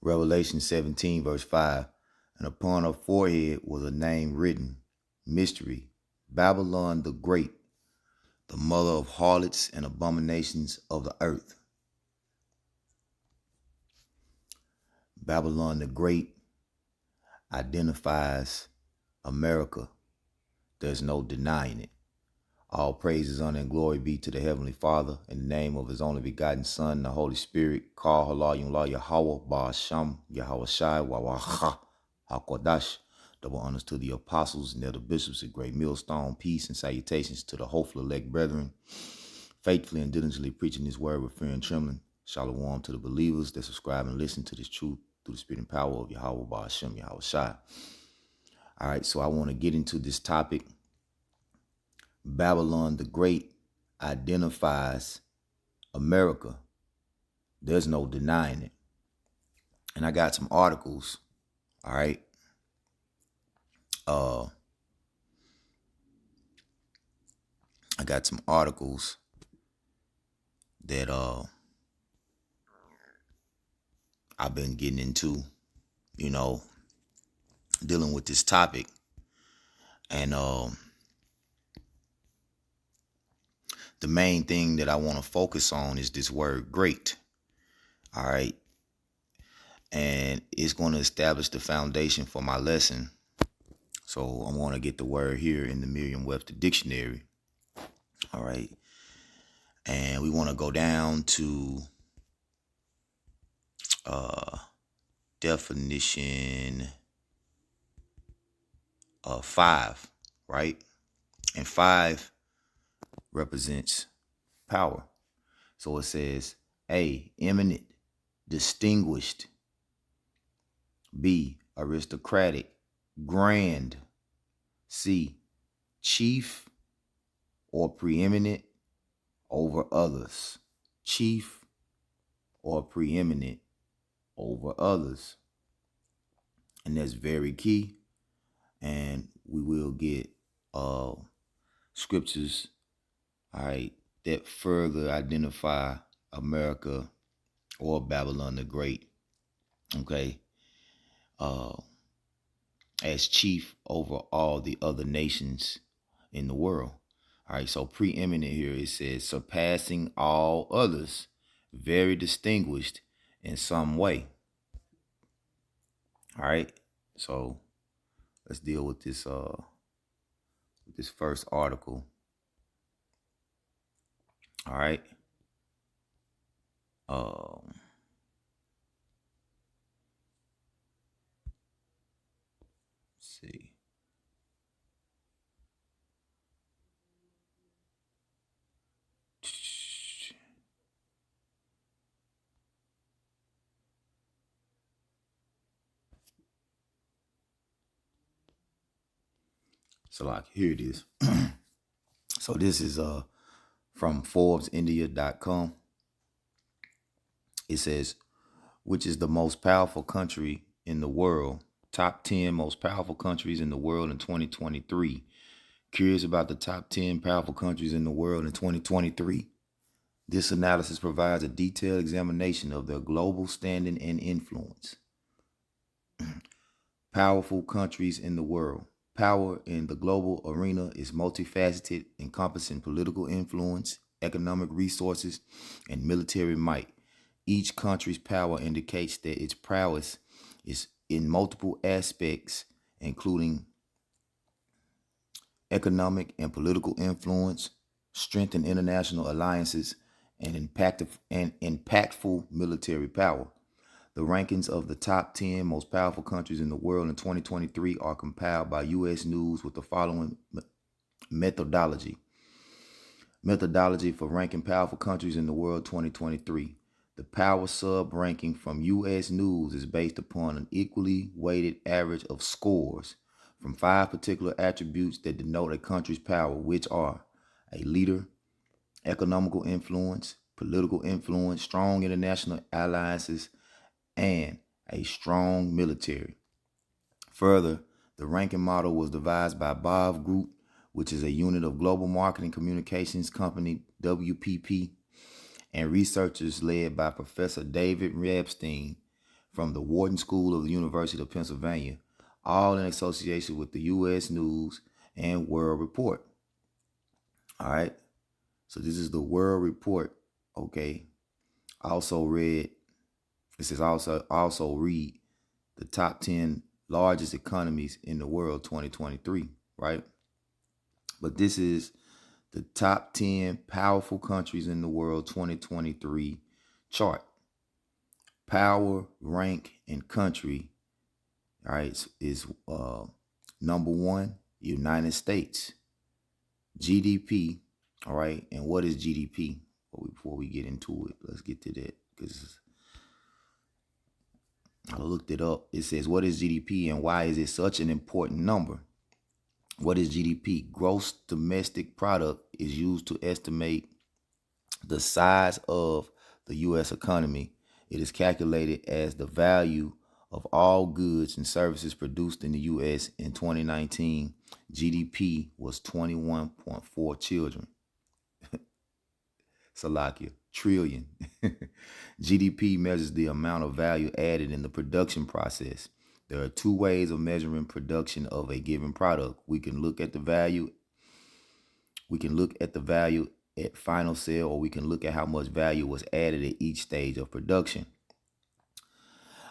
Revelation 17, verse 5. And upon her forehead was a name written, Mystery, Babylon the Great, the mother of harlots and abominations of the earth. Babylon the Great identifies America. There's no denying it. All praises, honor, and glory be to the Heavenly Father, in the name of His only begotten Son, the Holy Spirit. Call Halal Yumla Yahweh, Ba'asham, Yahweh Shai, Wawaha, HaKodash. Double honors to the apostles and the bishops of Great Millstone. Peace and salutations to the hopeful elect brethren, faithfully and diligently preaching His word with fear and trembling. Shalom to the believers that subscribe and listen to this truth through the spirit and power of Yahweh, Ba'asham, Yahweh Shai. All right, so I want to get into this topic. Babylon the Great identifies America. There's no denying it. And I got some articles, all right? I got some articles that I've been getting into, dealing with this topic. And the main thing that I want to focus on is this word great. All right. And it's going to establish the foundation for my lesson. So I'm going to get the word here in the Merriam-Webster dictionary. All right. And we want to go down to definition 5, right? And 5 represents power. So it says A, eminent, distinguished. B, aristocratic, grand. C, chief or preeminent over others. Chief or preeminent over others. And that's very key. And we will get scriptures, all right, that further identify America or Babylon the Great, okay, as chief over all the other nations in the world. All right, so preeminent here, it says surpassing all others, very distinguished in some way. All right, so let's deal with this first article. All right. Let's see. So like here it is. So this is from ForbesIndia.com. It says, which is the most powerful country in the world? Top 10 most powerful countries in the world in 2023. Curious about the top 10 powerful countries in the world in 2023? This analysis provides a detailed examination of their global standing and influence. Powerful countries in the world. Power in the global arena is multifaceted, encompassing political influence, economic resources, and military might. Each country's power indicates that its prowess is in multiple aspects, including economic and political influence, strength in international alliances, and impactful military power. The rankings of the top 10 most powerful countries in the world in 2023 are compiled by U.S. News with the following methodology. Methodology for ranking powerful countries in the world 2023. The power sub-ranking from U.S. News is based upon an equally weighted average of scores from 5 particular attributes that denote a country's power, which are a leader, economical influence, political influence, strong international alliances, and a strong military. Further, the ranking model was devised by Bov Group, which is a unit of global marketing communications company, WPP, and researchers led by Professor David Epstein from the Wharton School of the University of Pennsylvania, all in association with the U.S. News and World Report. All right. So this is the World Report. Okay. Also read. It says also read the top 10 largest economies in the world 2023. Right. But this is the top 10 powerful countries in the world 2023 chart. Power, rank, and country, all right, is number one, United States. GDP, all right, and what is GDP? Before we get into it, let's get to that because I looked it up. It says, what is GDP and why is it such an important number? What is GDP? Gross domestic product is used to estimate the size of the U.S. economy. It is calculated as the value of all goods and services produced in the U.S. in 2019. GDP was 21.4 children. Salakia, trillion. GDP measures the amount of value added in the production process. There are two ways of measuring production of a given product. We can look at the value at final sale, or we can look at how much value was added at each stage of production.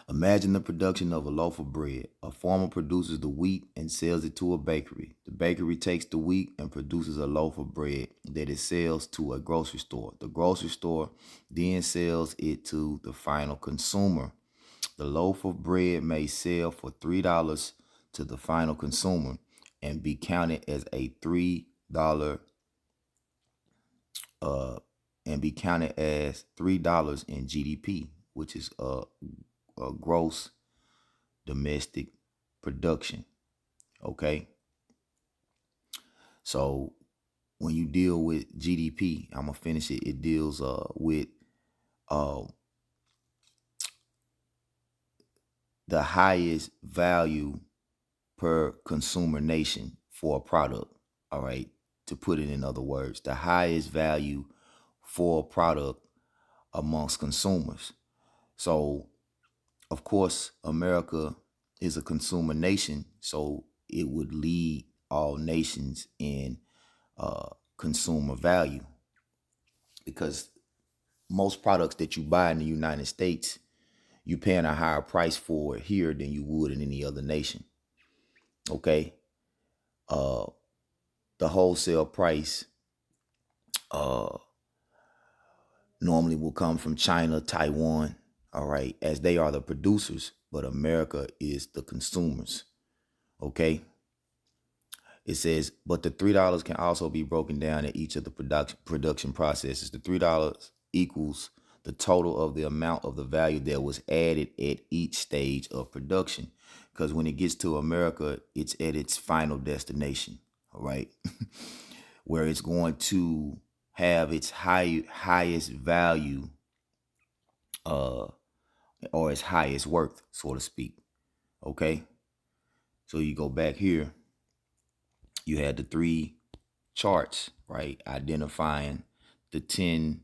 Imagine the production of a loaf of bread. A farmer produces the wheat and sells it to a bakery. The bakery takes the wheat and produces a loaf of bread that it sells to a grocery store. The grocery store then sells it to the final consumer. The loaf of bread may sell for $3 to the final consumer and be counted as a $3 in GDP, which is a gross domestic production. Okay. So when you deal with GDP, I'm gonna finish it. It deals with the highest value per consumer nation for a product. All right. To put it in other words, the highest value for a product amongst consumers. So, of course, America is a consumer nation, so it would lead all nations in consumer value, because most products that you buy in the United States, you're paying a higher price for it here than you would in any other nation. Okay. The wholesale price normally will come from China, Taiwan, all right, as they are the producers, but America is the consumers. Okay. It says, but the $3 can also be broken down at each of the production processes. The $3 equals the total of the amount of the value that was added at each stage of production. Because when it gets to America, it's at its final destination, all right, where it's going to have its highest value or its highest worth, so to speak. Okay. So you go back here, you had the three charts, right, identifying the 10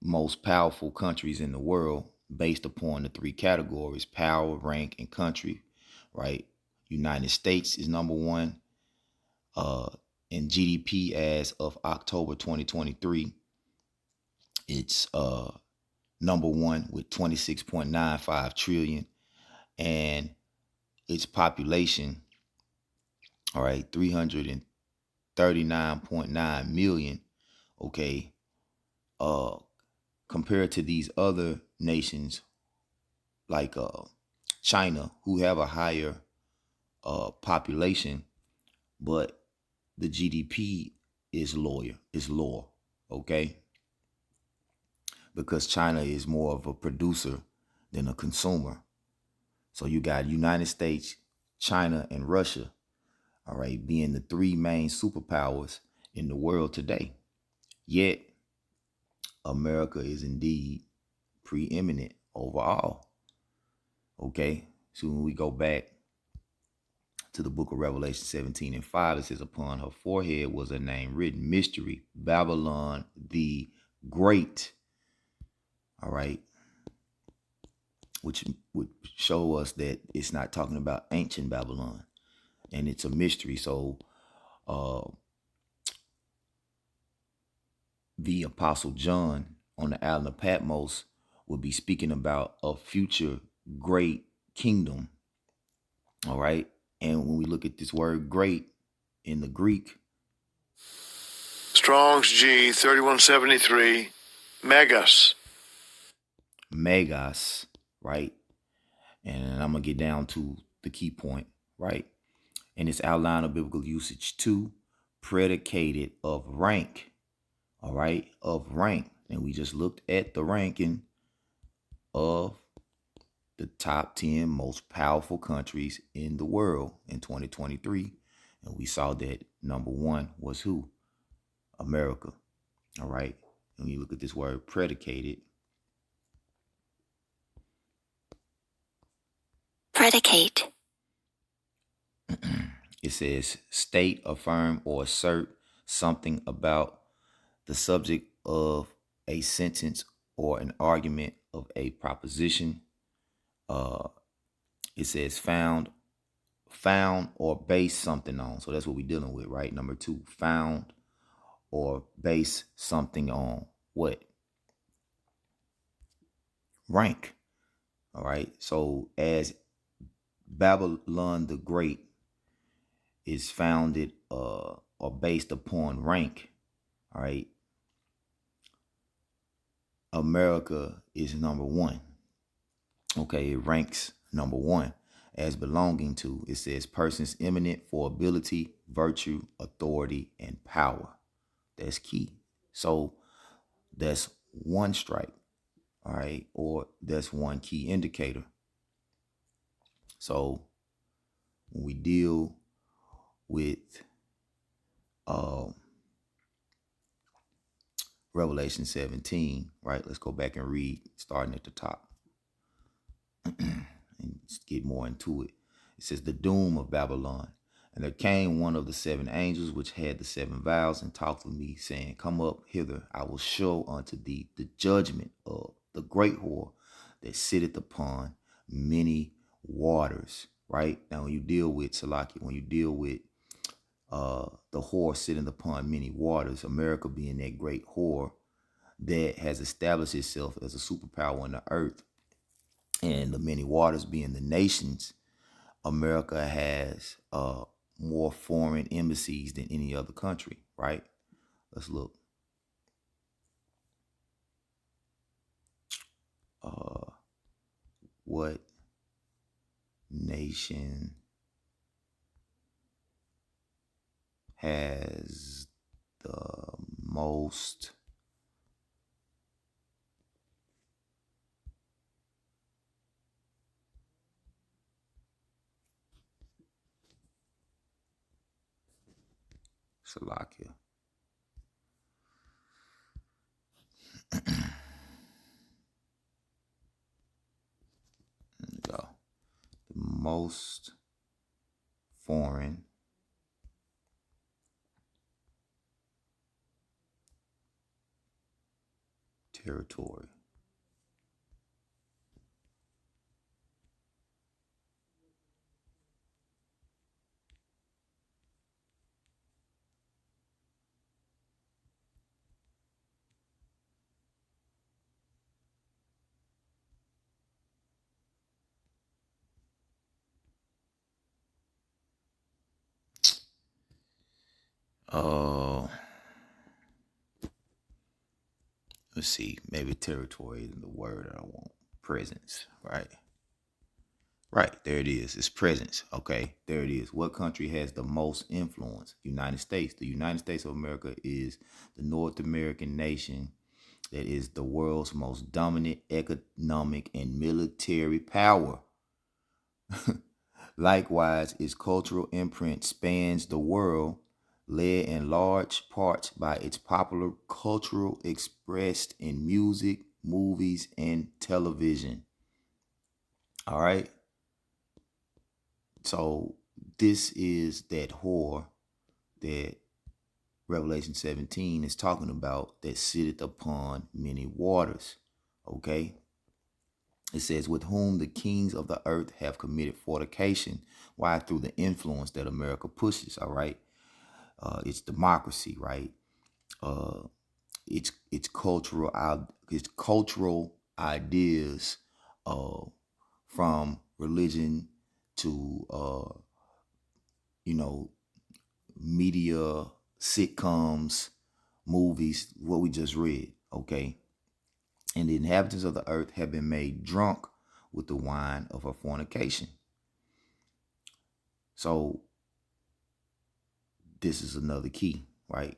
most powerful countries in the world based upon the three categories: power, rank, and country, right? United States is number one in GDP as of October 2023. It's number one with 26.95 trillion, and its population, all right, 339.9 million. Okay. Compared to these other nations like China, who have a higher population, but the GDP is lower, okay? Because China is more of a producer than a consumer. So you got United States, China, and Russia, all right, being the three main superpowers in the world today. Yet, America is indeed preeminent overall. Okay, so when we go back to the book of Revelation 17:5, it says, upon her forehead was a name written, Mystery, Babylon the great. All right. Which would show us that it's not talking about ancient Babylon, and it's a mystery. So uh, the Apostle John on the island of Patmos will be speaking about a future great kingdom. All right. And when we look at this word great in the Greek, Strong's G 3173, megas. megas, right? And I'm going to get down to the key point, right? And its outline of biblical usage too, predicated of rank, all right, of rank. And we just looked at the ranking of the top 10 most powerful countries in the world in 2023. And we saw that number one was who? America. All right. And when you look at this word predicated, predicate, it says state, affirm, or assert something about the subject of a sentence or an argument of a proposition. It says found or base something on. So that's what we're dealing with, right? Number two, found or base something on what? Rank. All right. So as Babylon the Great is founded or based upon rank, all right, America is number one. Okay, it ranks number one as belonging to, it says, persons eminent for ability, virtue, authority, and power. That's key. So that's one strike, all right, or that's one key indicator. So when we deal with Revelation 17, right, let's go back and read starting at the top and get more into it. It says, the doom of Babylon. And there came one of the seven angels which had the seven vials and talked with me, saying, come up hither, I will show unto thee the judgment of the great whore that sitteth upon many waters. Right? Now when you deal with Salaki, when you deal with the whore sitting upon many waters, America being that great whore that has established itself as a superpower on the earth, and the many waters being the nations, America has more foreign embassies than any other country, right? Let's look. What nation has the most Slovakia? Go. The most foreign territory. Uh, let's see. Maybe territory isn't the word I want. Presence, right? Right, there it is. It's presence. Okay, there it is. What country has the most influence? United States. The United States of America is the North American nation that is the world's most dominant economic and military power. Likewise, its cultural imprint spans the world, led in large parts by its popular cultural expressed in music, movies, and television. All right. So this is that whore that Revelation 17 is talking about that sitteth upon many waters. Okay. It says, with whom the kings of the earth have committed fornication. Why? Through the influence that America pushes. All right. It's democracy, right? Uh, it's cultural ideas, uh, from religion to you know, media, sitcoms, movies, what we just read. Okay. And the inhabitants of the earth have been made drunk with the wine of her fornication. So this is another key, right?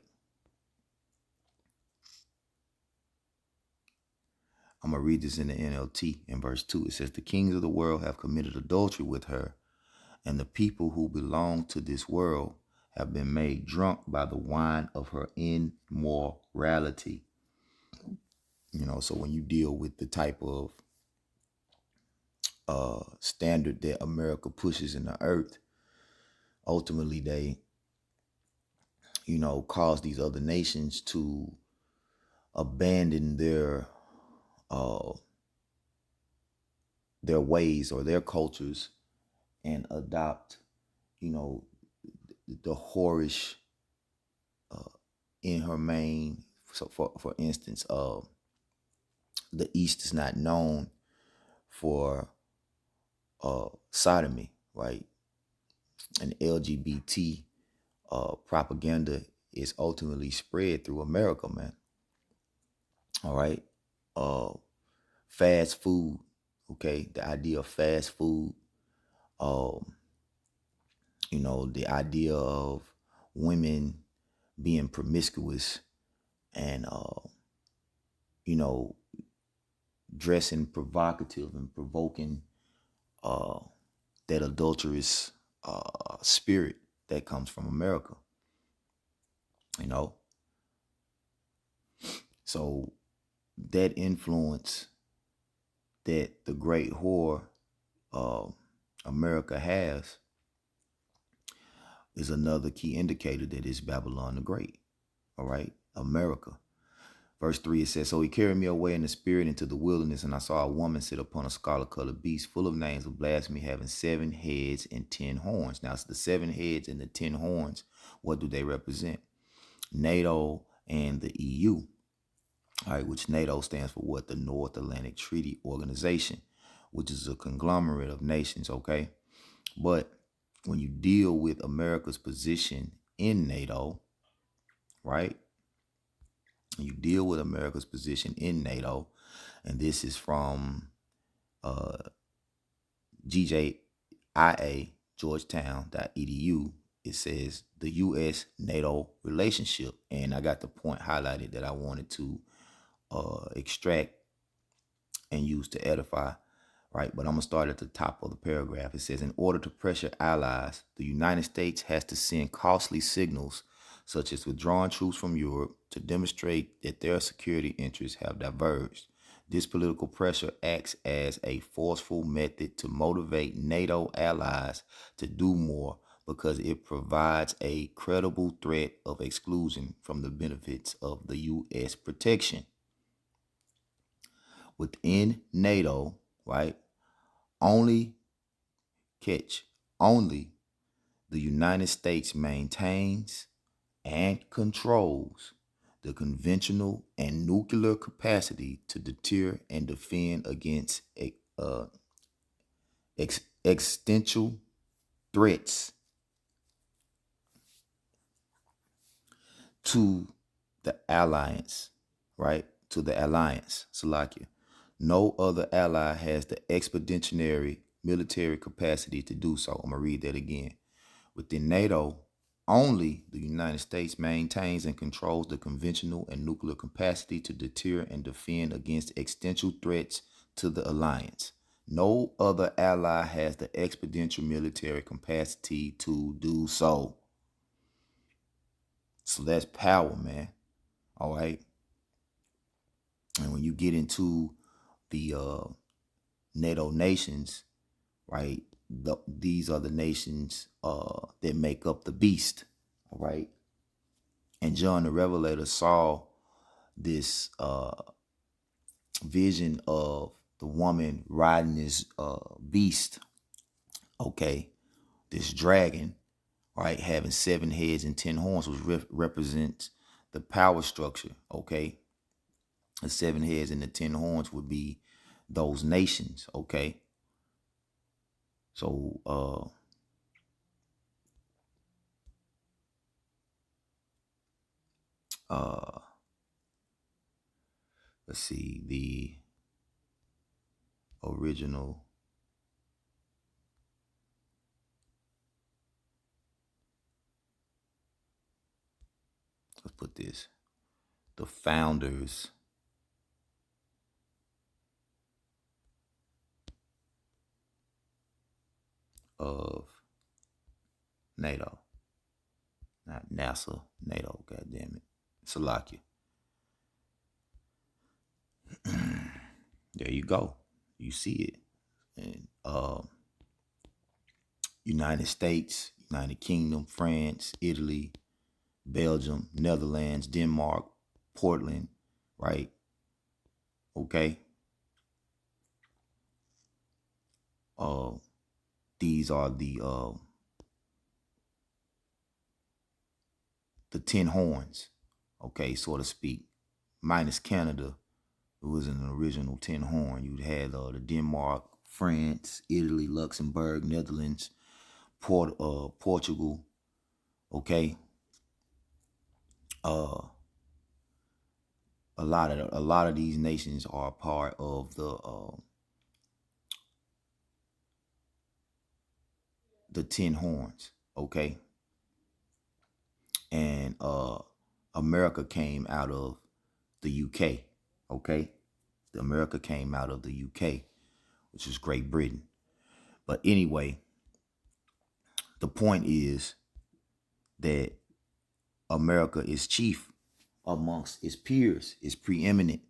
I'm going to read this in the NLT in verse 2. It says, the kings of the world have committed adultery with her, and the people who belong to this world have been made drunk by the wine of her immorality. You know, so when you deal with the type of standard that America pushes in the earth, ultimately they, you know, cause these other nations to abandon uh their ways or their cultures and adopt, you know, the whorish, inhumane. So for instance, the East is not known for sodomy, right? And LGBT propaganda is ultimately spread through America, man. All right. Uh, fast food. Okay, the idea of fast food. Um, you know, the idea of women being promiscuous and you know, dressing provocative and provoking uh that adulterous spirit that comes from America, you know. So that influence that the great whore uh, America has is another key indicator that it's Babylon the Great. All right, America. Verse 3, it says, so he carried me away in the spirit into the wilderness, and I saw a woman sit upon a scarlet-colored beast, full of names of blasphemy, having 7 heads and 10 horns. Now, it's the 7 heads and the 10 horns. What do they represent? NATO and the EU. All right, which NATO stands for what? The North Atlantic Treaty Organization, which is a conglomerate of nations, okay? But when you deal with America's position in NATO, right? You deal with America's position in NATO, and this is from uh, GJIA, Georgetown.edu. It says the U.S. NATO relationship, and I got the point highlighted that I wanted to extract and use to edify, right? But I'm going to start at the top of the paragraph. It says, in order to pressure allies, the United States has to send costly signals, such as withdrawing troops from Europe, to demonstrate that their security interests have diverged. This political pressure acts as a forceful method to motivate NATO allies to do more because it provides a credible threat of exclusion from the benefits of the U.S. protection. Within NATO, right? Only only the United States maintains and controls the conventional and nuclear capacity to deter and defend against existential threats to the alliance, right? To the alliance, Salakia. No other ally has the expeditionary military capacity to do so. I'm going to read that again. Within NATO, only the United States maintains and controls the conventional and nuclear capacity to deter and defend against existential threats to the alliance. No other ally has the expeditionary military capacity to do so. So that's power, man. All right. And when you get into the NATO nations, right, these are the nations that make up the beast, all right? And John the Revelator saw this vision of the woman riding this beast, okay, this dragon, right, having 7 heads and 10 horns, which represents the power structure, okay. The 7 heads and the 10 horns would be those nations, okay. So let's see, the original, let's put this, the founders of NATO, not NASA, NATO, god damn it, Salakia. There you go, you see it. And United States, United Kingdom, France, Italy, Belgium, Netherlands, Denmark, Portland, right? Okay. These are the 10 horns, okay, so to speak, minus Canada. It was an original 10 horn. You had the Denmark, France, Italy, Luxembourg, Netherlands, Portugal, okay. A lot of these nations are part of the 10 horns, okay. And America came out of the UK, okay. The America came out of the UK, which is Great Britain. But anyway, the point is that America is chief amongst its peers, is preeminent.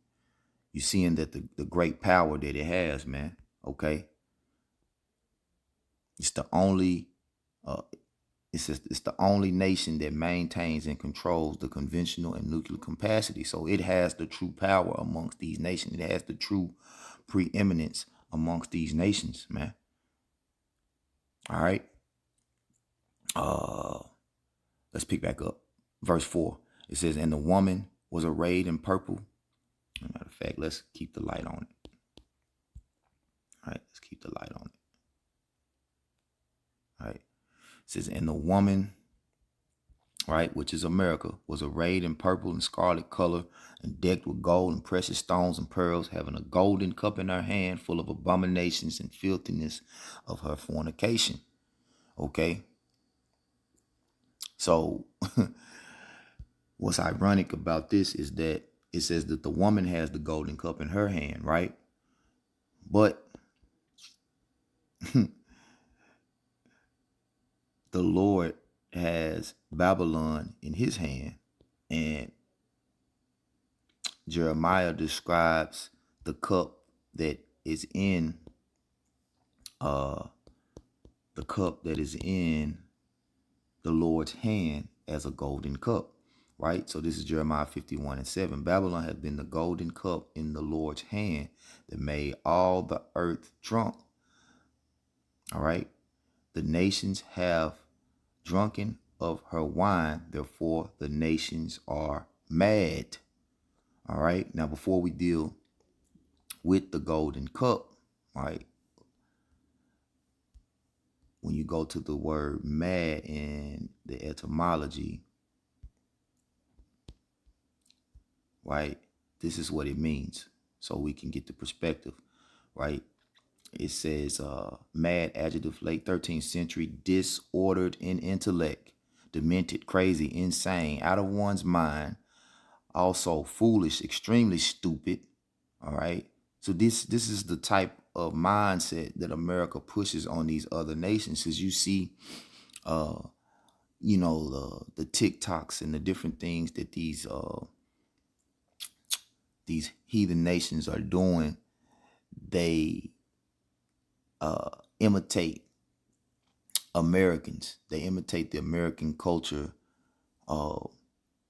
You're seeing that the great power that it has, man. Okay, it's the only uh, it's the only nation that maintains and controls the conventional and nuclear capacity. So it has the true power amongst these nations. It has the true preeminence amongst these nations, man. All right. Let's pick back up. Verse 4. It says, and the woman was arrayed in purple. Matter of fact, let's keep the light on it. All right, let's keep the light on it. All right. It says, and the woman, right, which is America, was arrayed in purple and scarlet color and decked with gold and precious stones and pearls, having a golden cup in her hand full of abominations and filthiness of her fornication. Okay. So what's ironic about this is that it says that the woman has the golden cup in her hand, right? But the Lord has Babylon in his hand, and Jeremiah describes the cup that is in the cup that is in the Lord's hand as a golden cup, right? So this is Jeremiah 51:7. Babylon has been the golden cup in the Lord's hand that made all the earth drunk. All right. The nations have drunken of her wine, therefore the nations are mad. All right. Now, before we deal with the golden cup, right, when you go to the word mad in the etymology, right, this is what it means, so we can get the perspective, right? It says mad, adjective, late 13th century, disordered in intellect, demented, crazy, insane, out of one's mind, also foolish, extremely stupid. All right. So this is the type of mindset that America pushes on these other nations. As you see, the TikToks and the different things that these heathen nations are doing, they imitate Americans. They imitate the American culture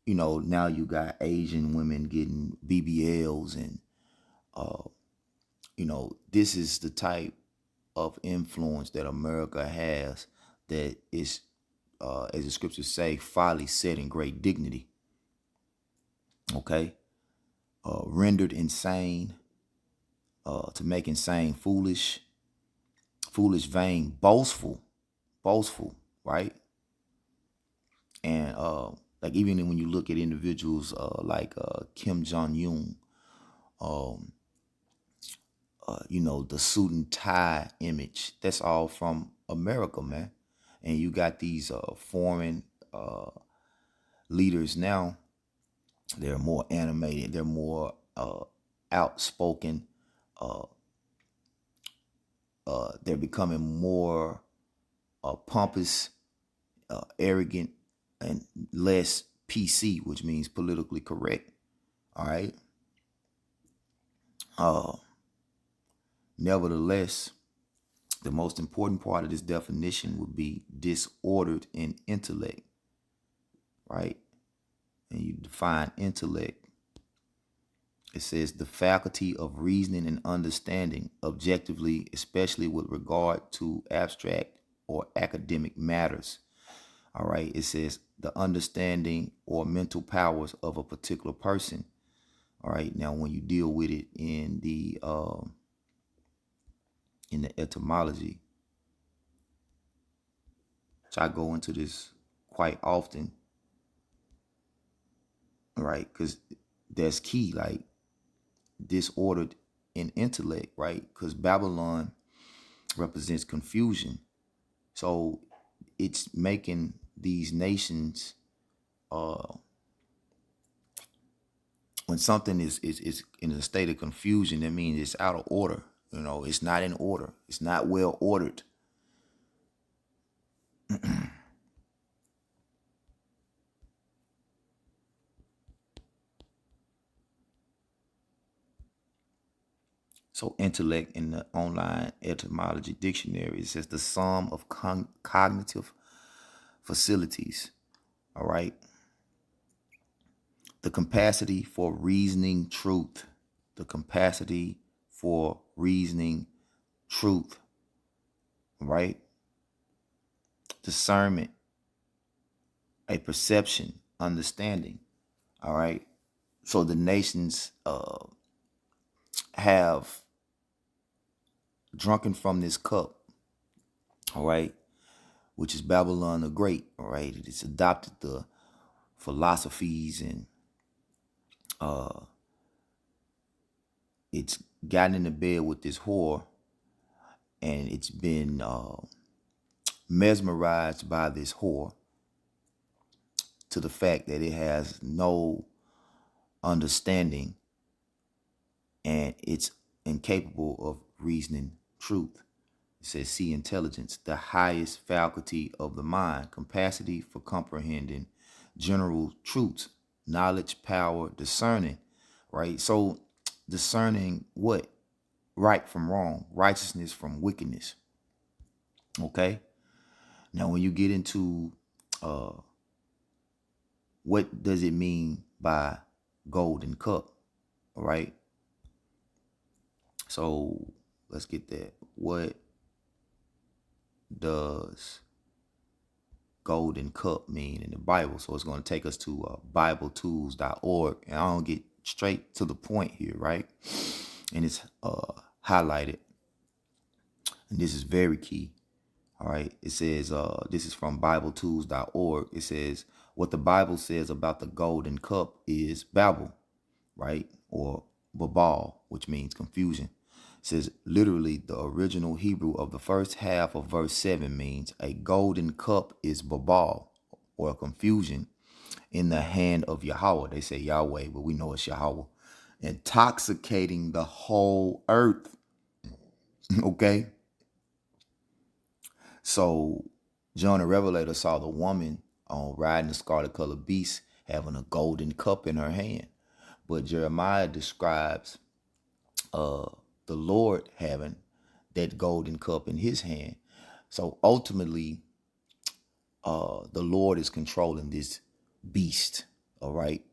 now you got Asian women getting BBLs, and this is the type of influence that America has, that is, as the scriptures say, folly set in great dignity. Okay, rendered insane, to make insane foolish, foolish vain, boastful, right? And like, even when you look at individuals like Kim Jong Un, the suit and tie image, that's all from America, man. And you got these foreign leaders now. They're more animated. They're more outspoken. They're becoming more pompous, arrogant, and less PC, which means politically correct. All right. Nevertheless, the most important part of this definition would be disordered in intellect, right? And you define intellect. It says the faculty of reasoning and understanding objectively, especially with regard to abstract or academic matters. All right. It says the understanding or mental powers of a particular person. All right. Now, when you deal with it in the etymology, so I go into this quite often, right? Because that's key, like disordered in intellect, right? Because Babylon represents confusion. So it's making these nations, when something is in a state of confusion, that means it's out of order. It's not in order. It's not well ordered. So intellect, in the online etymology dictionary, it says the sum of cognitive facilities. All right. The capacity for reasoning truth. The capacity for reasoning truth. Right. Discernment, a perception, understanding. All right. So the nations have drunken from this cup. All right. Which is Babylon the Great. All right. It's adopted the philosophies, and it's gotten into bed with this whore, and it's been mesmerized by this whore to the fact that it has no understanding, and it's incapable of reasoning truth. It says, see intelligence, the highest faculty of the mind, capacity for comprehending general truths, knowledge, power, discerning, right? So discerning what? Right from wrong, righteousness from wickedness. Okay. Now, when you get into what does it mean by golden cup, all right? So let's get that. What does golden cup mean in the Bible? So it's going to take us to BibleTools.org, and I'll get straight to the point here, right? And it's highlighted, and this is very key. All right. It says, this is from BibleTools.org. It says, what the Bible says about the golden cup is Babel, right? Or Babal, which means confusion. It says, literally, the original Hebrew of the first half of verse 7 means a golden cup is Babal, or confusion, in the hand of Yahweh. They say Yahweh, but we know it's Yahweh. Intoxicating the whole earth. Okay. So John the Revelator saw the woman riding the scarlet colored beast, having a golden cup in her hand. But Jeremiah describes the Lord having that golden cup in his hand. So ultimately, the Lord is controlling this beast. All right.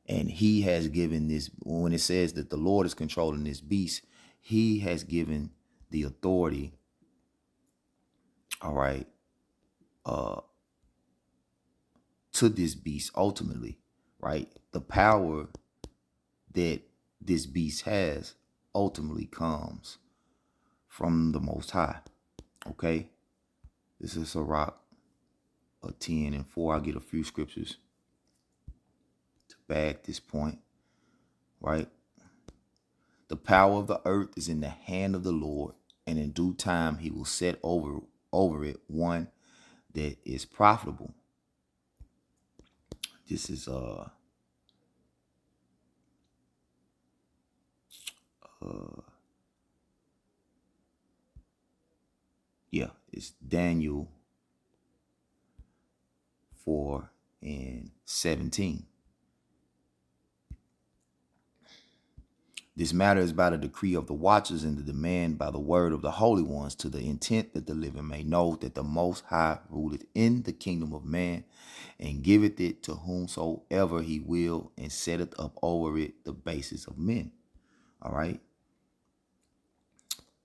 And he has given this, when it says that the Lord is controlling this beast, he has given the authority, all right, to this beast ultimately, right? The power that this beast has ultimately comes from the Most High. Okay, this is Sirach 10:4. I'll get a few scriptures to back this point, right? The power of the earth is in the hand of the Lord, and in due time he will set over it one that is profitable. This is yeah, it's Daniel 4:17. This matter is by the decree of the watchers and the demand by the word of the holy ones, to the intent that the living may know that the Most High ruleth in the kingdom of man, and giveth it to whomsoever he will, and setteth up over it the basis of men. All right.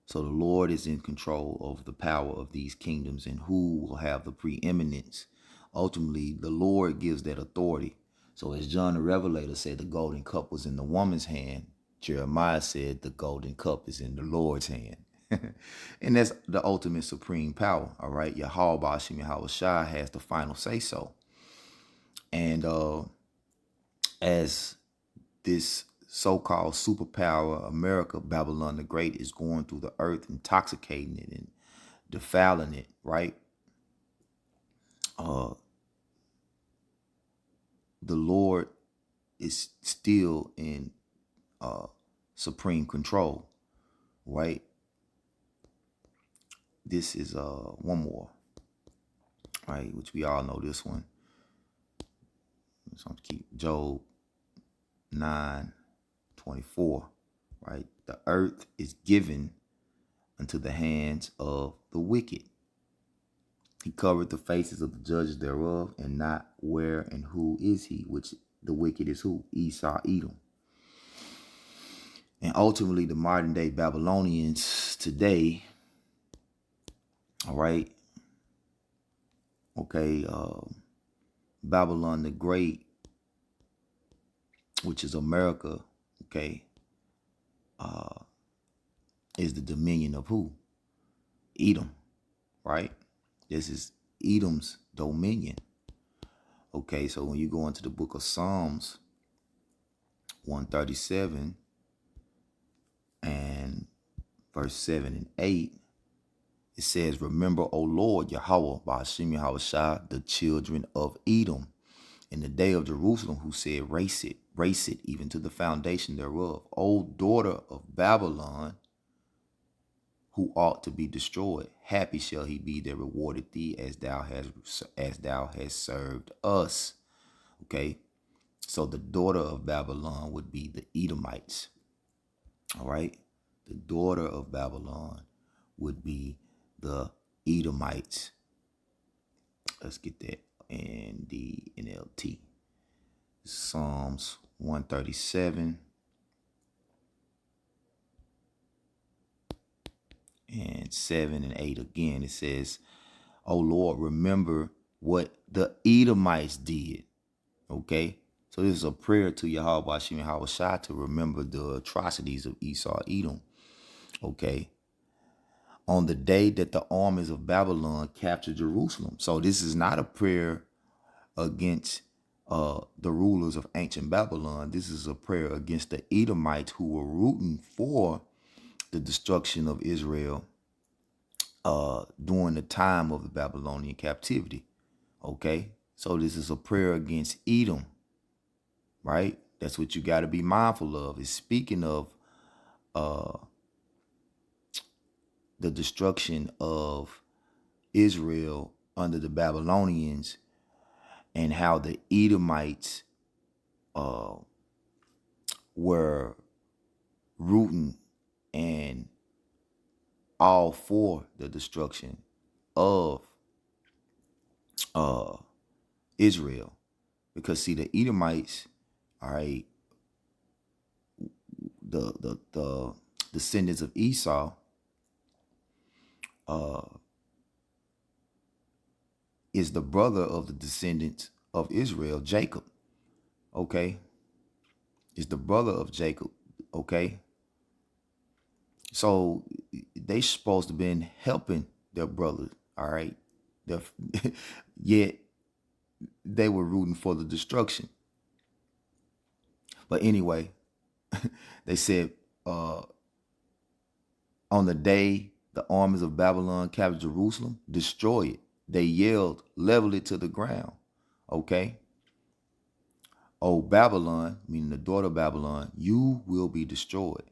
So the Lord is in control of the power of these kingdoms and who will have the preeminence. Ultimately, the Lord gives that authority. So as John the Revelator said, the golden cup was in the woman's hand. Jeremiah said the golden cup is in the Lord's hand. And that's the ultimate supreme power. All right. Yahweh Bashim Yahweh Shai has the final say so. And as this so-called superpower America, Babylon the Great, is going through the earth, intoxicating it and defiling it, right? The Lord is still in supreme control, right? This is one more, right? Which we all know this one. So I'm keep Job 9:24, right? The earth is given unto the hands of the wicked. He covered the faces of the judges thereof, and not where and who is he, which the wicked is who? Esau, Edom. And ultimately, the modern day Babylonians today, all right, okay, Babylon the Great, which is America, okay, is the dominion of who? Edom, right? This is Edom's dominion. Okay, so when you go into the book of Psalms 137 and verse 7 and 8, it says, remember, O Lord, Yahweh, Ba'ashim Yahweh Shai, the children of Edom, in the day of Jerusalem, who said, race it, even to the foundation thereof. O daughter of Babylon, who ought to be destroyed, happy shall he be that rewarded thee as thou hast served us. Okay, so the daughter of Babylon would be the Edomites. All right, the daughter of Babylon would be the Edomites. Let's get that in the NLT. Psalms 137 and 7 and 8 again. It says, "O Lord, remember what the Edomites did." Okay, so this is a prayer to Yahweh Bashim Yahweh Shai to remember the atrocities of Esau, Edom. Okay, on the day that the armies of Babylon captured Jerusalem. So this is not a prayer against the rulers of ancient Babylon. This is a prayer against the Edomites who were rooting for the destruction of Israel during the time of the Babylonian captivity. Okay, so this is a prayer against Edom, right? That's what you got to be mindful of. It's speaking of the destruction of Israel under the Babylonians and how the Edomites were rooting and all for the destruction of Israel. Because see, the Edomites, all right, the descendants of Esau, is the brother of the descendants of Israel, Jacob. Okay, is the brother of Jacob. Okay, so they supposed to been helping their brothers. All right, They're- yet they were rooting for the destruction. But anyway, they said, on the day the armies of Babylon captured Jerusalem, destroy it. They yelled, level it to the ground. Okay. O Babylon, meaning the daughter of Babylon, you will be destroyed.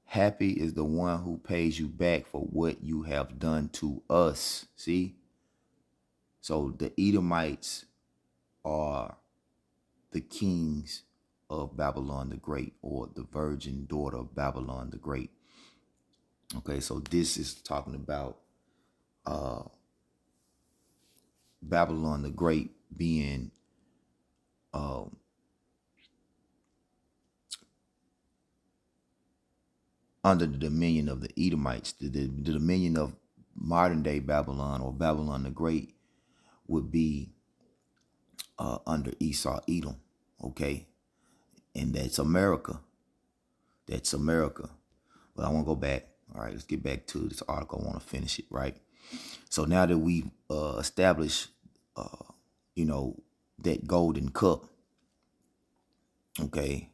Happy is the one who pays you back for what you have done to us. See? So the Edomites are the kings of Babylon the Great, or the virgin daughter of Babylon the Great. Okay, so this is talking about Babylon the Great being under the dominion of the Edomites. The dominion of modern day Babylon, or Babylon the Great, would be under Esau, Edom. Okay, and that's America. That's America. But I want to go back. All right, let's get back to this article. I want to finish it, right? So now that we've established, that golden cup, okay,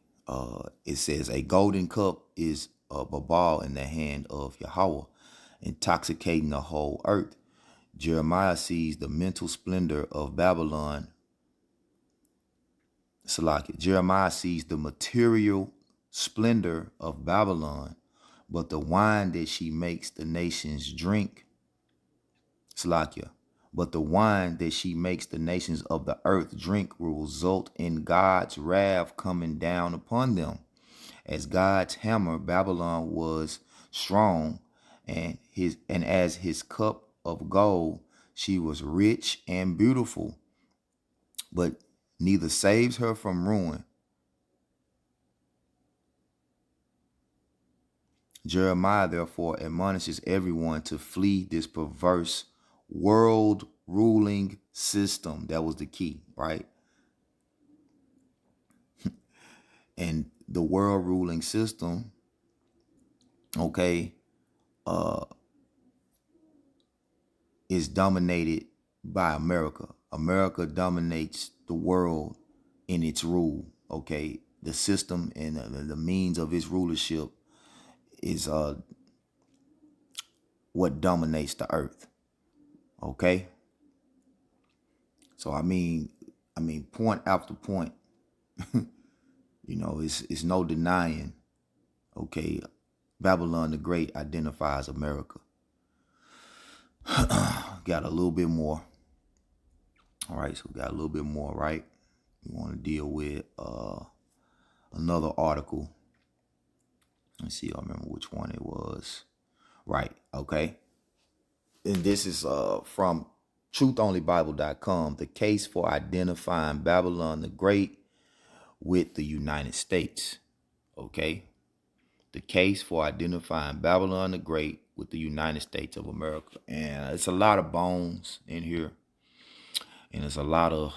it says a golden cup is a ball in the hand of Yahweh, intoxicating the whole earth. Jeremiah sees the mental splendor of Babylon. Salakia. Jeremiah sees the material splendor of Babylon, but the wine that she makes the nations drink. Salakia. But the wine that she makes the nations of the earth drink will result in God's wrath coming down upon them. As God's hammer, Babylon was strong, and as his cup of gold, she was rich and beautiful, but neither saves her from ruin. Jeremiah therefore admonishes everyone to flee this perverse world ruling system. That was the key, right? And the world ruling system, okay, is dominated by America. America dominates the world in its rule, okay? The system and the means of its rulership is what dominates the earth, okay? So I mean, point after point, it's no denying, okay, Babylon the Great identifies America. Got a little bit more. All right, so we got a little bit more, right? We want to deal with another article. Let's see, I remember which one it was. Right, okay. And this is from truthonlybible.com. The case for identifying Babylon the Great with the United States. Okay. The case for identifying Babylon the Great with the United States of America. And it's a lot of bones in here. And it's a lot of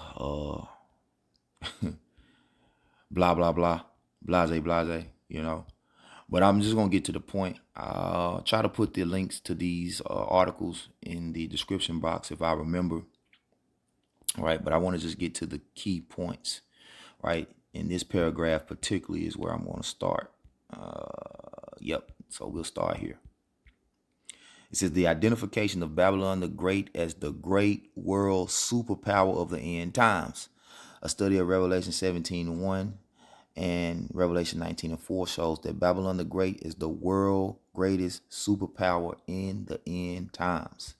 blah, blah, blah, blase, blase, But I'm just going to get to the point. I'll try to put the links to these articles in the description box if I remember. All right, but I want to just get to the key points, right? In this paragraph particularly is where I'm going to start. Yep, so we'll start here. It says the identification of Babylon the Great as the great world superpower of the end times. A study of Revelation 17:1 and Revelation 19:4 shows that Babylon the Great is the world greatest superpower in the end times,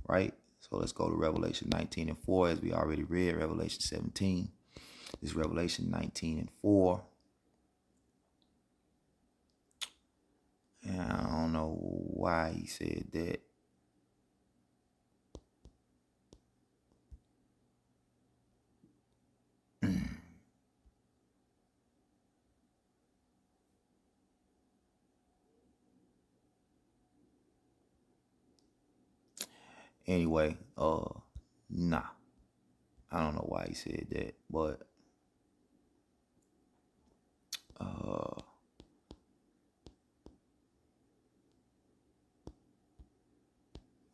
right? So let's go to Revelation 19:4 as we already read Revelation 17. This is Revelation 19:4. And I don't know why he said that. Anyway, nah. I don't know why he said that, but uh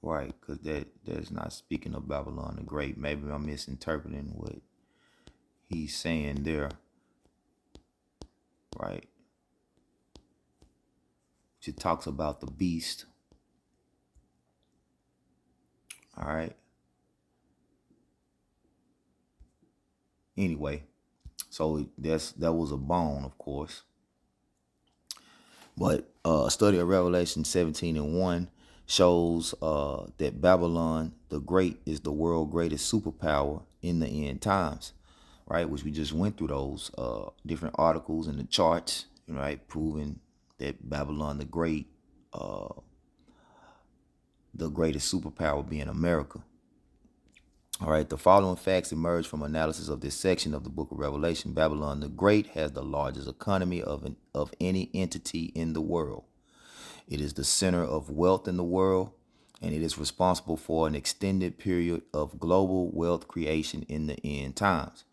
right, because that's not speaking of Babylon the Great. Maybe I'm misinterpreting what he's saying there, right? It talks about the beast. All right. Anyway, so that was a bone, of course. But a study of Revelation 17:1 shows that Babylon the Great is the world's greatest superpower in the end times, right? Which we just went through those different articles and the charts, right, proving that Babylon the Great, the greatest superpower being America. All right, the following facts emerge from analysis of this section of the book of Revelation. Babylon the Great has the largest economy of any entity in the world. It is the center of wealth in the world, and it is responsible for an extended period of global wealth creation in the end times.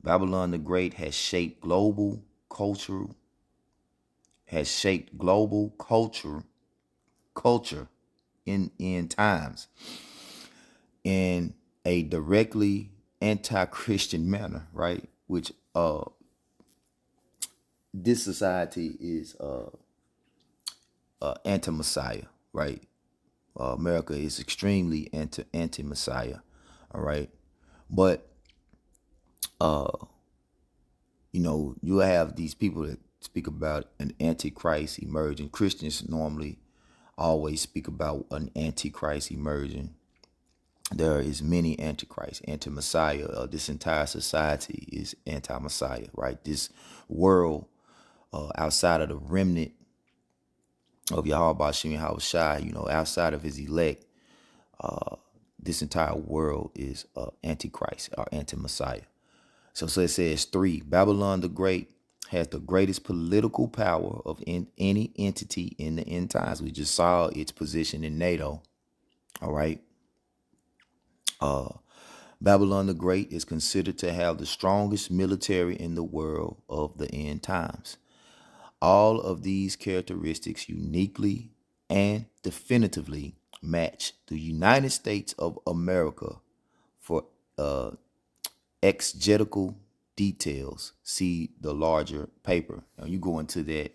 Babylon the Great has shaped global culture in end times in a directly anti-Christian manner, right? Which this society is anti-Messiah, right? America is extremely anti-Messiah, all right? But you have these people that speak about an antichrist emerging. Christians normally always speak about an antichrist emerging. There is many antichrists, anti-Messiah. This entire society is anti-Messiah, right? This world, outside of the remnant of Yahweh Bashim Yahushai, outside of his elect, this entire world is antichrist or anti-Messiah. So it says 3, Babylon the Great has the greatest political power of any entity in the end times. We just saw its position in NATO. All right. Babylon the Great is considered to have the strongest military in the world of the end times. All of these characteristics uniquely and definitively match the United States of America. For exegetical details, see the larger paper. Now you go into that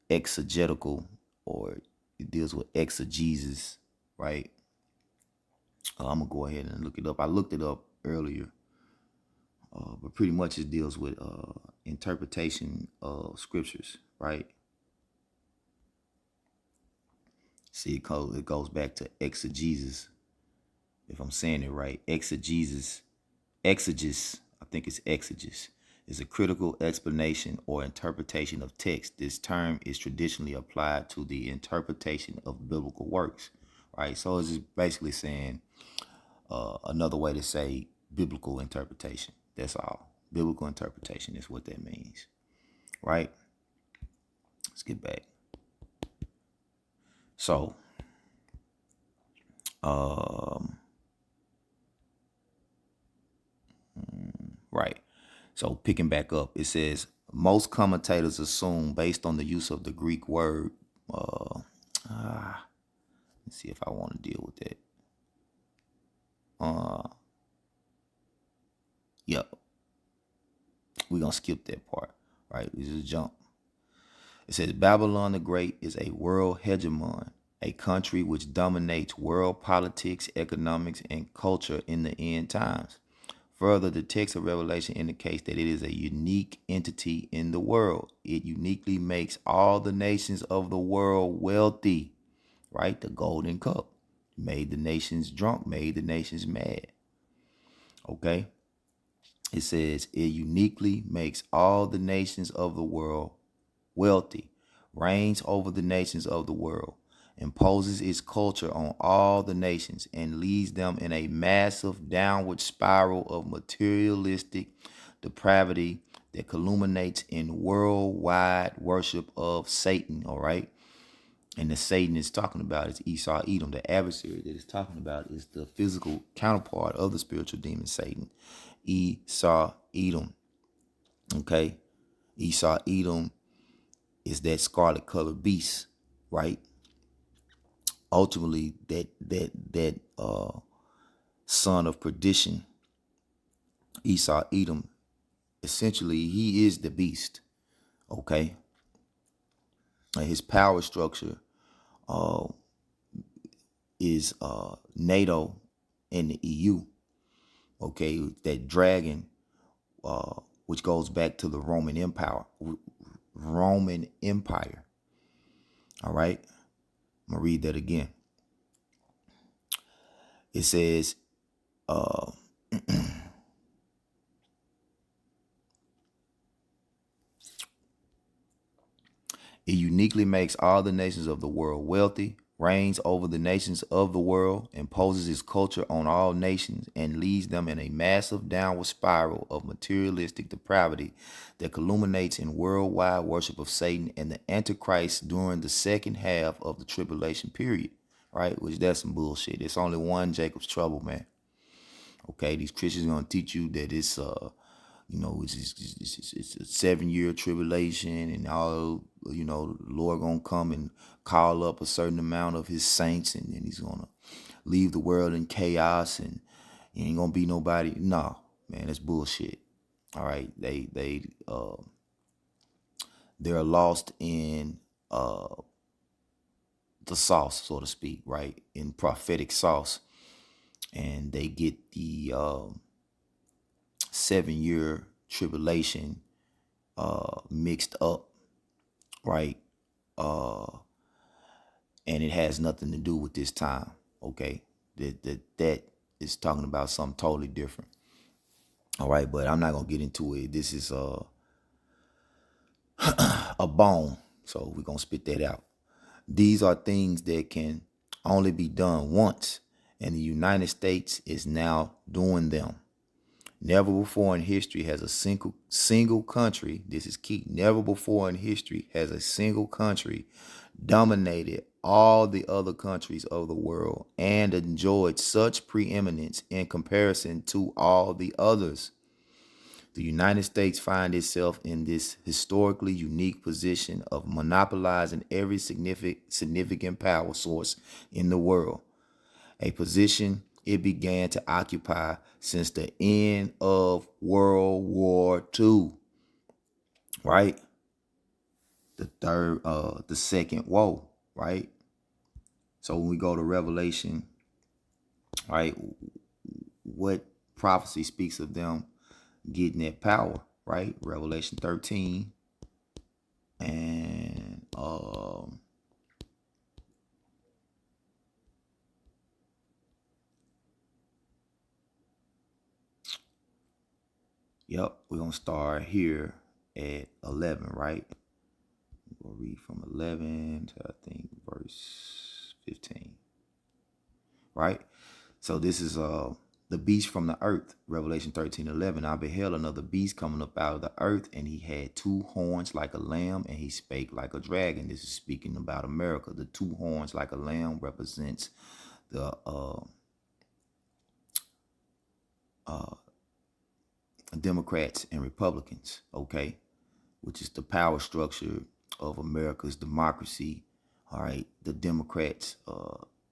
exegetical, or it deals with exegesis, right? I'm gonna go ahead and look it up. I looked it up earlier, but pretty much it deals with interpretation of scriptures, right? See, it goes back to exegesis, if I'm saying it right. Exegesis, I think it's exegesis, is a critical explanation or interpretation of text. This term is traditionally applied to the interpretation of biblical works, right? So it's just basically saying another way to say biblical interpretation. That's all. Biblical interpretation is what that means, right? Let's get back. So, right. So picking back up, it says most commentators assume, based on the use of the Greek word, let's see if I want to deal with that. Yep, we're gonna skip that part. Right, we just jump. It says Babylon the Great is a world hegemon, a country which dominates world politics, economics, and culture in the end times. Further, the text of Revelation indicates that it is a unique entity in the world. It uniquely makes all the nations of the world wealthy, right? The golden cup made the nations drunk, made the nations mad. Okay? It says it uniquely makes all the nations of the world wealthy, reigns over the nations of the world, imposes its culture on all the nations, and leads them in a massive downward spiral of materialistic depravity that culminates in worldwide worship of Satan. All right. And the Satan is talking about is Esau, Edom. The adversary that it's talking about is the physical counterpart of the spiritual demon Satan, Esau, Edom. Okay, Esau, Edom is that scarlet colored beast, right? Ultimately, that son of perdition, Esau, Edom. Essentially, he is the beast. Okay, and his power structure is NATO and the EU. Okay, that dragon, which goes back to the Roman Empire. Roman Empire. All right, I'm gonna read that again. It says, it uniquely makes all the nations of the world wealthy, reigns over the nations of the world, imposes its culture on all nations, and leads them in a massive downward spiral of materialistic depravity that culminates in worldwide worship of Satan and the Antichrist during the second half of the tribulation period. Right? Which that's some bullshit. It's only one Jacob's trouble, man. Okay, these Christians are gonna teach you that it's it's a 7 year tribulation and all, the Lord gonna come and call up a certain amount of his saints and then he's gonna leave the world in chaos and ain't gonna be nobody. No, man, that's bullshit. All right, they're lost in the sauce, so to speak, right? In prophetic sauce. And they get the 7 year tribulation mixed up, right? And it has nothing to do with this time. Okay, that is talking about something totally different. All right, but I'm not gonna get into it. This is a bone, so we're gonna spit that out. These are things that can only be done once, and the United States is now doing them. Never before in history has a single country, this is key, never before in history has a single country dominated all the other countries of the world and enjoyed such preeminence in comparison to all the others. The United States finds itself in this historically unique position of monopolizing every significant power source in the world, a position it began to occupy since the end of World War II, right? The second woe, right? So when we go to Revelation, right, what prophecy speaks of them getting that power, right? Revelation 13 and yep, we're gonna start here at 11, right? We'll read from 11 to I think verse 15, right? So this is the beast from the earth, Revelation 13:11. I beheld another beast coming up out of the earth, and he had two horns like a lamb, and he spake like a dragon. This is speaking about America. The two horns like a lamb represents the Democrats and Republicans, okay, which is the power structure of America's democracy. All right, the Democrats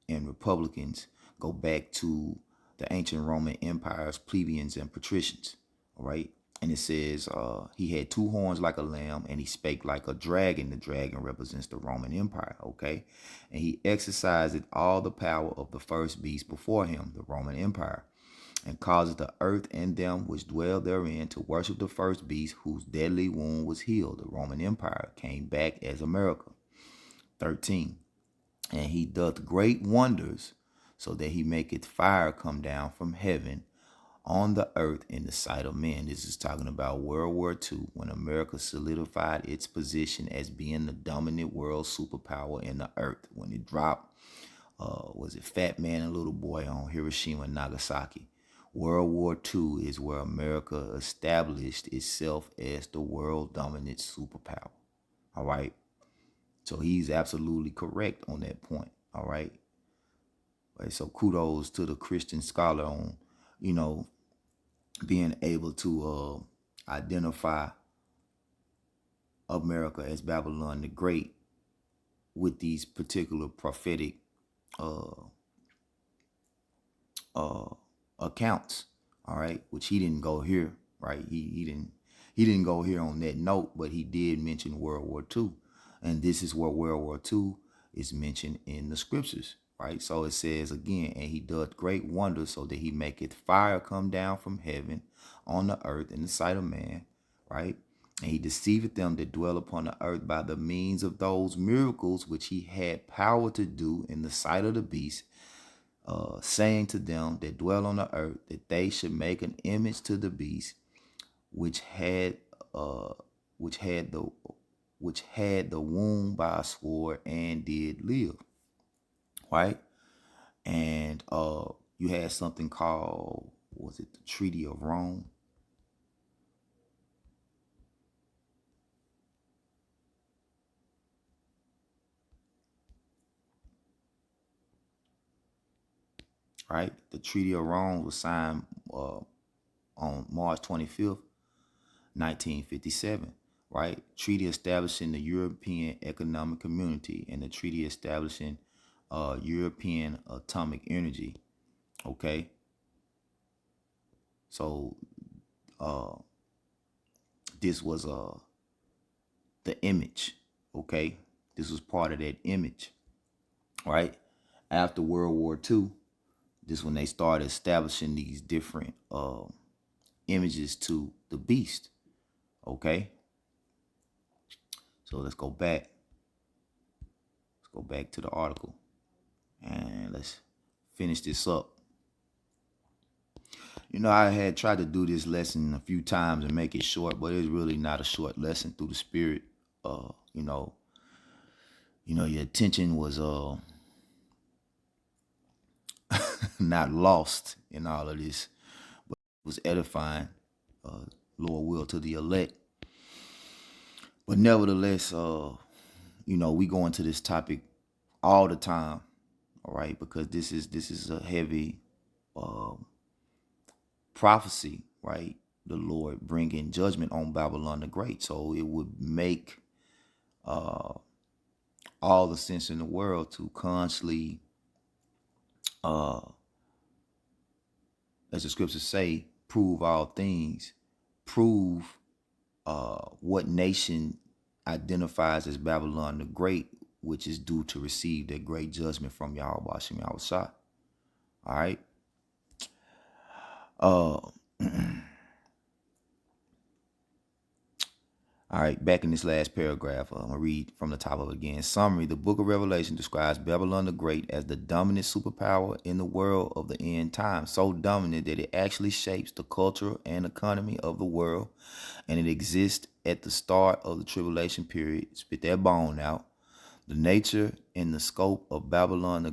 and Republicans go back to the ancient Roman empires, plebeians and patricians. All right, and it says he had two horns like a lamb, and he spake like a dragon. The dragon represents the Roman Empire. Okay, and he exercised all the power of the first beast before him, the Roman Empire, and caused the earth and them which dwell therein to worship the first beast, whose deadly wound was healed. The Roman Empire came back as America. 13. And he doth great wonders, so that he maketh fire come down from heaven on the earth in the sight of men. This is talking about World War II, when America solidified its position as being the dominant world superpower in the earth. When it dropped, was it Fat Man and Little Boy on Hiroshima and Nagasaki. World War II is where America established itself as the world dominant superpower. All right. So he's absolutely correct on that point. All right. Right. So kudos to the Christian scholar on, you know, being able to identify America as Babylon the Great with these particular prophetic uh, uh, accounts. All right, which he didn't go here. Right, he didn't go here on that note, but he did mention World War II, and this is where World War II is mentioned in the scriptures. Right, so it says again, and he doth great wonders, so that he maketh fire come down from heaven on the earth in the sight of man. Right, and he deceiveth them that dwell upon the earth by the means of those miracles which he had power to do in the sight of the beast, saying to them that dwell on the earth that they should make an image to the beast which had uh which had the wound by a sword and did live. Right, and you had something called, was it the Treaty of Rome? Right, the Treaty of Rome was signed on March 25th, 1957, right? Treaty establishing the European Economic Community and the treaty establishing European atomic energy. Okay, so uh, this was the image. Okay, this was part of that image, right? After World War II, this when they started establishing these different images to the beast. Okay, so let's go back. Let's go back to the article and let's finish this up. You know, I had tried to do this lesson a few times and make it short, but it's really not a short lesson through the spirit. Uh, you know, your attention was not lost in all of this, but it was edifying, uh, Lord will to the elect. But nevertheless, we go into this topic all the time, all right, because this is a heavy prophecy, right? The Lord bringing judgment on Babylon the Great. So it would make all the sense in the world to constantly, as the scriptures say, prove all things, prove what nation identifies as Babylon the Great, which is due to receive that great judgment from Yahweh Shem Yahushua. All right. Uh, All right, back in this last paragraph, I'm going to read from the top of it again. Summary: the book of Revelation describes Babylon the Great as the dominant superpower in the world of the end time, so dominant that it actually shapes the culture and economy of the world, and it exists at the start of the tribulation period. Spit that bone out. The nature and the scope of Babylon the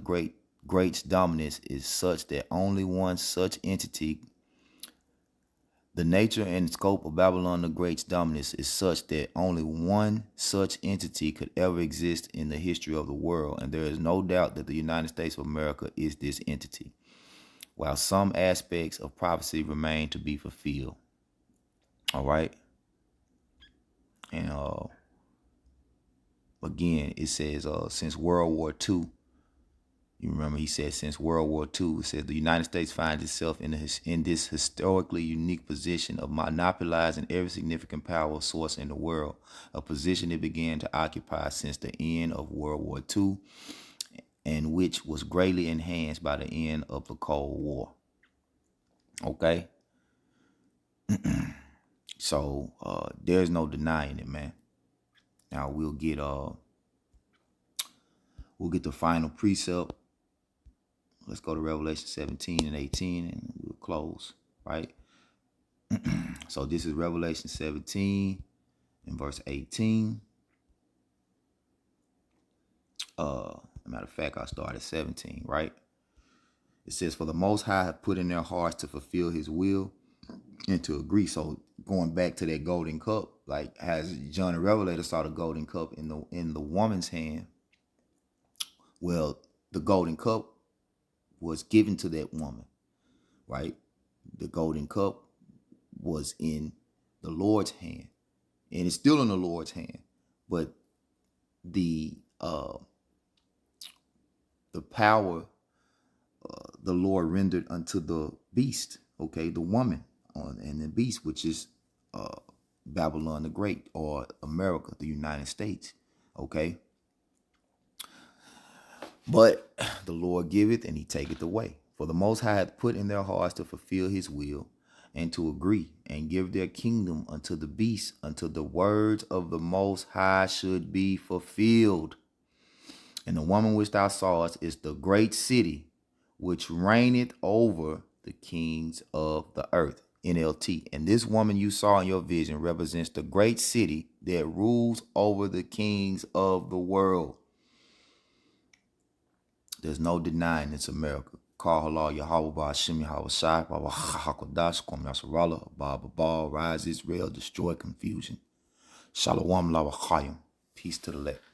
Great's dominance is such that only one such entity The nature and scope of Babylon the Great's dominance is such that only one such entity could ever exist in the history of the world, and there is no doubt that the United States of America is this entity, while some aspects of prophecy remain to be fulfilled. All right? And again, it says since World War II, you remember he said since World War II, it says the United States finds itself in this historically unique position of monopolizing every significant power source in the world, a position it began to occupy since the end of World War II, and which was greatly enhanced by the end of the Cold War. Okay? So there's no denying it, man. Now we'll get the final precept. Let's go to Revelation 17 and 18 and we'll close, right? So this is Revelation 17 and verse 18. Matter of fact, I'll start at 17, right? It says, for the Most High have put in their hearts to fulfill his will and to agree. So going back to that golden cup, like as John the Revelator saw the golden cup in the woman's hand. Well, the golden cup was given to that woman, right? The golden cup was in the Lord's hand, and it's still in the Lord's hand. But the power the Lord rendered unto the beast, okay, the woman, and the beast, which is Babylon the Great, or America, the United States, okay. But the Lord giveth and he taketh away. For the Most High hath put in their hearts to fulfill his will, and to agree, and give their kingdom unto the beast, until the words of the Most High should be fulfilled. And the woman which thou sawest is the great city, which reigneth over the kings of the earth. NLT. And this woman you saw in your vision represents the great city that rules over the kings of the world. There's no denying it's America. Call halal Yahweh Ba'Shem Yahweh Shai, Baba Hakodash, Kwam Yasarala, Baba Baal, rise Israel, destroy confusion. Shalom Lawachayim. Peace to the left.